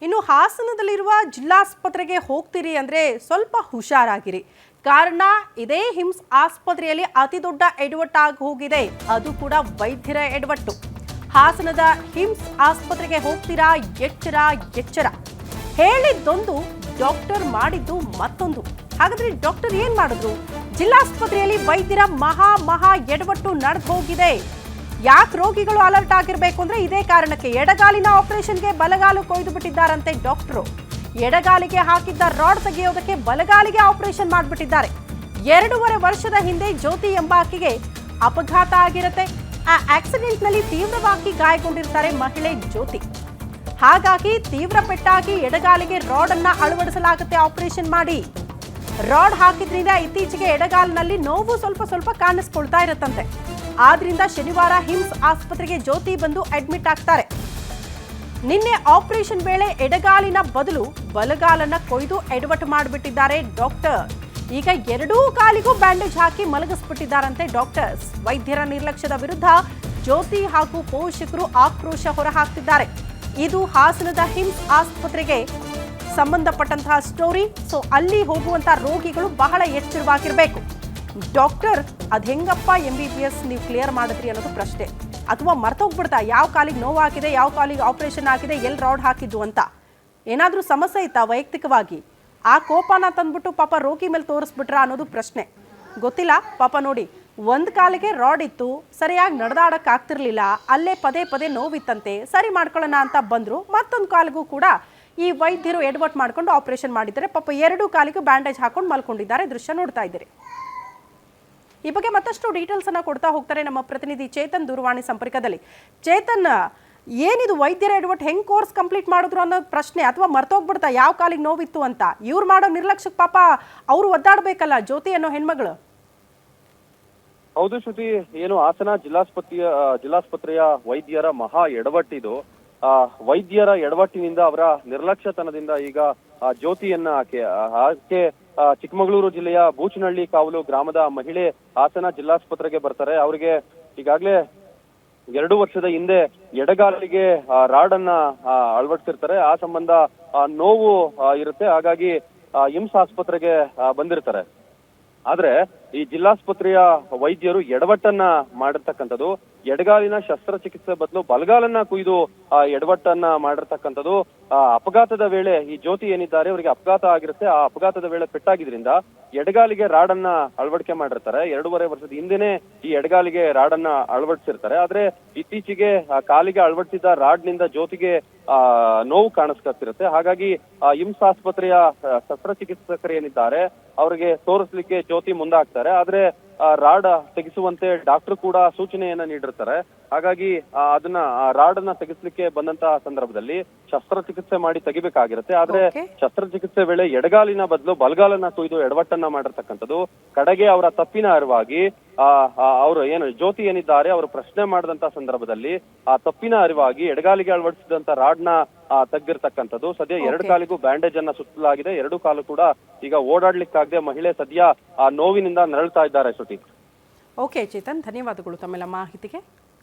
ಇನ್ನು ಹಾಸನದಲ್ಲಿರುವ ಜಿಲ್ಲಾಸ್ಪತ್ರೆಗೆ ಹೋಗ್ತೀರಿ ಅಂದ್ರೆ ಸ್ವಲ್ಪ ಹುಷಾರಾಗಿರಿ. ಕಾರಣ ಇದೇ ಹಿಮ್ಸ್ ಆಸ್ಪತ್ರೆಯಲ್ಲಿ ಅತಿ ದೊಡ್ಡ ಎಡವಟ್ಟಾಗಿ ಹೋಗಿದೆ. ಅದು ಕೂಡ ವೈದ್ಯರ ಎಡವಟ್ಟು. ಹಾಸನದ ಹಿಮ್ಸ್ ಆಸ್ಪತ್ರೆಗೆ ಹೋಗ್ತೀರಾ, ಎಚ್ಚರ ಎಚ್ಚರ. ಹೇಳಿದ್ದೊಂದು, ಡಾಕ್ಟರ್ ಮಾಡಿದ್ದು ಮತ್ತೊಂದು. ಹಾಗಾದ್ರೆ ಡಾಕ್ಟರ್ ಏನ್ ಮಾಡಿದ್ರು? ಜಿಲ್ಲಾಸ್ಪತ್ರೆಯಲ್ಲಿ ವೈದ್ಯರ ಮಹಾ ಎಡವಟ್ಟು ನಡೆದು ಹೋಗಿದೆ. ಯಾಕೆ ರೋಗಿಗಳು ಅಲರ್ಟ್ ಆಗಿರಬೇಕು ಅಂದ್ರೆ ಇದೇ ಕಾರಣಕ್ಕೆ. ಎಡಗಾಲಿನ ಆಪರೇಷನ್ಗೆ ಬಲಗಾಲು ಕೊಯ್ದು ಬಿಟ್ಟಿದ್ದಾರಂತೆ ಡಾಕ್ಟರು. ಎಡಗಾಲಿಗೆ ಹಾಕಿದ್ದ ರಾಡ್ ತೆಗೆಯೋದಕ್ಕೆ ಬಲಗಾಲಿಗೆ ಆಪರೇಷನ್ ಮಾಡಿಬಿಟ್ಟಿದ್ದಾರೆ. 2.5 ವರ್ಷದ ಹಿಂದೆ ಜ್ಯೋತಿ ಎಂಬ ಆಕೆಗೆ ಅಪಘಾತ ಆಗಿರುತ್ತೆ. ಆ ಆಕ್ಸಿಡೆಂಟ್ ನಲ್ಲಿ ತೀವ್ರವಾಗಿ ಗಾಯಗೊಂಡಿರ್ತಾರೆ ಮಹಿಳೆ ಜ್ಯೋತಿ. ಹಾಗಾಗಿ ತೀವ್ರ ಪೆಟ್ಟಾಗಿ ಎಡಗಾಲಿಗೆ ರಾಡ್ ಅನ್ನ ಅಳವಡಿಸಲಾಗುತ್ತೆ ಆಪರೇಷನ್ ಮಾಡಿ. ರಾಡ್ ಹಾಕಿದ್ರಿಂದ ಇತ್ತೀಚೆಗೆ ಎಡಗಾಲಿನಲ್ಲಿ ನೋವು ಸ್ವಲ್ಪ ಕಾಣಿಸ್ಕೊಳ್ತಾ ಇರುತ್ತಂತೆ. ಆದ್ರಿಂದ ಶನಿವಾರ ಹಿಮ್ಸ್ ಆಸ್ಪತ್ರೆಗೆ ಜ್ಯೋತಿ ಬಂದು ಅಡ್ಮಿಟ್ ಆಗ್ತಾರೆ. ನಿನ್ನೆ ಆಪರೇಷನ್ ವೇಳೆ ಎಡಗಾಲಿನ ಬದಲು ಬಲಗಾಲನ್ನ ಕೊಯ್ದು ಎಡವಟ್ಟು ಮಾಡಿಬಿಟ್ಟಿದ್ದಾರೆ ಡಾಕ್ಟರ್. ಈಗ ಎರಡೂ ಕಾಲಿಗೂ ಬ್ಯಾಂಡೇಜ್ ಹಾಕಿ ಮಲಗಿಸ್ಬಿಟ್ಟಿದ್ದಾರಂತೆ ಡಾಕ್ಟರ್ಸ್. ವೈದ್ಯರ ನಿರ್ಲಕ್ಷ್ಯದ ವಿರುದ್ಧ ಜ್ಯೋತಿ ಹಾಗೂ ಪೋಷಕರು ಆಕ್ರೋಶ ಹೊರಹಾಕ್ತಿದ್ದಾರೆ. ಇದು ಹಾಸನದ ಹಿಮ್ಸ್ ಆಸ್ಪತ್ರೆಗೆ ಸಂಬಂಧಪಟ್ಟಂತಹ ಸ್ಟೋರಿ. ಸೊ ಅಲ್ಲಿ ಹೋಗುವಂತಹ ರೋಗಿಗಳು ಬಹಳ ಎಚ್ಚರವಾಗಿರಬೇಕು. ಡಾಕ್ಟರ್ ಅದ್ ಹೆಂಗಪ್ಪ MBBS ನೀವು ಕ್ಲಿಯರ್ ಮಾಡಿದ್ರಿ ಅನ್ನೋದು ಪ್ರಶ್ನೆ. ಅಥವಾ ಮರ್ತೋಗ್ಬಿಡ್ತಾ ಯಾವ ಕಾಲಿಗೆ ನೋವಾಗಿದೆ, ಯಾವ ಕಾಲಿಗೆ ಆಪರೇಷನ್ ಆಗಿದೆ, ಎಲ್ಲಿ ರಾಡ್ ಹಾಕಿದ್ದು ಅಂತ. ಏನಾದರೂ ಸಮಸ್ಯೆ ಇತ್ತಾ ವೈಯಕ್ತಿಕವಾಗಿ? ಆ ಕೋಪನ ತಂದ್ಬಿಟ್ಟು ಪಾಪ ರೋಗಿ ಮೇಲೆ ತೋರಿಸ್ಬಿಟ್ರ ಅನ್ನೋದು ಪ್ರಶ್ನೆ. ಗೊತ್ತಿಲ್ಲ. ಪಾಪ ನೋಡಿ, ಒಂದು ಕಾಲಿಗೆ ರಾಡ್ ಇತ್ತು, ಸರಿಯಾಗಿ ನಡೆದಾಡಕ್ಕೆ ಆಗ್ತಿರ್ಲಿಲ್ಲ, ಅಲ್ಲೇ ಪದೇ ನೋವಿತ್ತಂತೆ, ಸರಿ ಮಾಡ್ಕೊಳ್ಳೋಣ ಅಂತ ಬಂದ್ರು. ಮತ್ತೊಂದು ಕಾಲಿಗೂ ಕೂಡ ಈ ವೈದ್ಯರು ಎಡವಟ್ ಮಾಡ್ಕೊಂಡು ಆಪರೇಷನ್ ಮಾಡಿದ್ದಾರೆ. ಪಾಪ ಎರಡೂ ಕಾಲಿಗೂ ಬ್ಯಾಂಡೇಜ್ ಹಾಕೊಂಡು ಮಲ್ಕೊಂಡಿದ್ದಾರೆ. ದೃಶ್ಯ ನೋಡ್ತಾ ಇದ್ದೀರಿ. ಈ ಬಗ್ಗೆ ಮತ್ತಷ್ಟು ಡೀಟೇಲ್ಸ್ ಅನ್ನ ಕೊಡ್ತಾ ಹೋಗ್ತಾರೆ ನಮ್ಮ ಪ್ರತಿನಿಧಿ ಚೇತನ್ ದೂರವಾಣಿ ಸಂಪರ್ಕದಲ್ಲಿ. ಚೇತನ್, ಏನಿದು ವೈದ್ಯರ ಎಡವಟ್ಟು? ಹೆಂಗ್ ಕೋರ್ಸ್ ಕಂಪ್ಲೀಟ್ ಮಾಡಿದ್ರು ಅನ್ನೋ ಪ್ರಶ್ನೆ, ಅಥವಾ ಮರ್ತೋಗ್ಬಿಡ್ತಾ ಯಾವ ಕಾಲಿಗೆ ನೋವಿತ್ತು ಅಂತ? ಇವ್ರು ಮಾಡೋ ನಿರ್ಲಕ್ಷ್ಯಕ್ಕೆ ಪಾಪ ಅವರು ಒದ್ದಾಡ್ಬೇಕಲ್ಲ, ಜ್ಯೋತಿ ಅನ್ನೋ ಹೆಣ್ಮಗಳು. ಹೌದು ಶ್ರುತಿ, ಏನು ಹಾಸನ ಜಿಲ್ಲಾಸ್ಪತ್ರೆಯ ವೈದ್ಯರ ಮಹಾ ಎಡವಟ್ಟಿದು. ವೈದ್ಯರ ಎಡವಟ್ಟಿನಿಂದ, ಅವರ ನಿರ್ಲಕ್ಷ್ಯತನದಿಂದ ಈಗ ಜ್ಯೋತಿಯನ್ನ ಆಕೆ ಚಿಕ್ಕಮಗಳೂರು ಜಿಲ್ಲೆಯ ಬೂಚನಹಳ್ಳಿ ಕಾವಲು ಗ್ರಾಮದ ಮಹಿಳೆ ಹಾಸನ ಜಿಲ್ಲಾಸ್ಪತ್ರೆಗೆ ಬರ್ತಾರೆ. ಅವರಿಗೆ ಈಗಾಗಲೇ 2 ವರ್ಷದ ಹಿಂದೆ ಎಡಗಾಲಿಗೆ ರಾಡ್ ಅನ್ನ ಅಳವಡಿಸಿರ್ತಾರೆ. ಆ ಸಂಬಂಧ ನೋವು ಇರುತ್ತೆ. ಹಾಗಾಗಿ ಹಿಮ್ಸ್ ಆಸ್ಪತ್ರೆಗೆ ಬಂದಿರ್ತಾರೆ. ಆದ್ರೆ ಈ ಜಿಲ್ಲಾಸ್ಪತ್ರೆಯ ವೈದ್ಯರು ಎಡವಟ್ಟನ್ನ ಮಾಡಿರ್ತಕ್ಕಂಥದ್ದು. ಎಡಗಾಲಿನ ಶಸ್ತ್ರಚಿಕಿತ್ಸೆ ಬದಲು ಬಲಗಾಲನ್ನ ಕುಯ್ದು ಎಡವಟ್ಟನ್ನ ಮಾಡಿರ್ತಕ್ಕಂಥದ್ದು. ಅಪಘಾತದ ವೇಳೆ ಈ ಜ್ಯೋತಿ ಏನಿದ್ದಾರೆ ಅವರಿಗೆ ಅಪಘಾತ ಆಗಿರುತ್ತೆ. ಆ ಅಪಘಾತದ ವೇಳೆ ಪೆಟ್ಟಾಗಿದ್ರಿಂದ ಎಡಗಾಲಿಗೆ ರಾಡನ್ನ ಅಳವಡಿಕೆ ಮಾಡಿರ್ತಾರೆ. 2.5 ವರ್ಷದ ಹಿಂದೆನೆ ಈ ಎಡಗಾಲಿಗೆ ರಾಡನ್ನ ಅಳವಡಿಸಿರ್ತಾರೆ. ಆದ್ರೆ ಇತ್ತೀಚೆಗೆ ಕಾಲಿಗೆ ಅಳವಡಿಸಿದ ರಾಡ್ನಿಂದ ಜ್ಯೋತಿಗೆ ನೋವು ಕಾಣಿಸ್ಕೊತಿರುತ್ತೆ. ಹಾಗಾಗಿ ಹಿಮ್ಸ್ ಆಸ್ಪತ್ರೆಯ ಶಸ್ತ್ರಚಿಕಿತ್ಸಕರು ಏನಿದ್ದಾರೆ ಅವರಿಗೆ ತೋರಿಸ್ಲಿಕ್ಕೆ ಜ್ಯೋತಿ ಮುಂದಾಗ್ತಾರೆ. ಆದ್ರೆ ರಾಡ್ ತೆಗೆಸುವಂತೆ ಡಾಕ್ಟರ್ ಕೂಡ ಸೂಚನೆಯನ್ನ ನೀಡಿರ್ತಾರೆ. ಹಾಗಾಗಿ ಅದನ್ನ ರಾಡ್ ಅನ್ನ ತೆಗೆಸ್ಲಿಕ್ಕೆ ಬಂದಂತಹ ಸಂದರ್ಭದಲ್ಲಿ ಶಸ್ತ್ರಚಿಕಿತ್ಸೆ ಮಾಡಿ ತೆಗಿಬೇಕಾಗಿರುತ್ತೆ. ಆದ್ರೆ ಶಸ್ತ್ರಚಿಕಿತ್ಸೆ ವೇಳೆ ಎಡಗಾಲಿನ ಬದಲು ಬಲಗಾಲನ್ನ ಕುಯ್ದು ಎಡವಟ್ಟನ್ನ ಮಾಡಿರ್ತಕ್ಕಂಥದ್ದು. ಕಡೆಗೆ ಅವರ ತಪ್ಪಿನ ಅರಿವಾಗಿ ಅವರು ಏನು ಜ್ಯೋತಿ ಏನಿದ್ದಾರೆ ಅವರು ಪ್ರಶ್ನೆ ಮಾಡಿದಂತ ಸಂದರ್ಭದಲ್ಲಿ ಆ ತಪ್ಪಿನ ಅರಿವಾಗಿ ಎಡಗಾಲಿಗೆ ಅಳವಡಿಸಿದಂತ ರಾಡ್ನ ತೆಗ್ದಿರ್ತಕ್ಕಂಥದ್ದು. ಸದ್ಯ 2 ಕಾಲಿಗೂ ಬ್ಯಾಂಡೇಜ್ ಅನ್ನ ಸುತ್ತಲಾಗಿದೆ. 2 ಕಾಲು ಕೂಡ ಈಗ ಓಡಾಡ್ಲಿಕ್ಕಾಗದೆ ಮಹಿಳೆ ಸದ್ಯ ಆ ನೋವಿನಿಂದ ನರಳ್ತಾ ಇದ್ದಾರೆ ಶ್ರುತಿ. ಓಕೆ ಚೇತನ್, ಧನ್ಯವಾದಗಳು ತಮ್ಮೆಲ್ಲ ಮಾಹಿತಿಗೆ.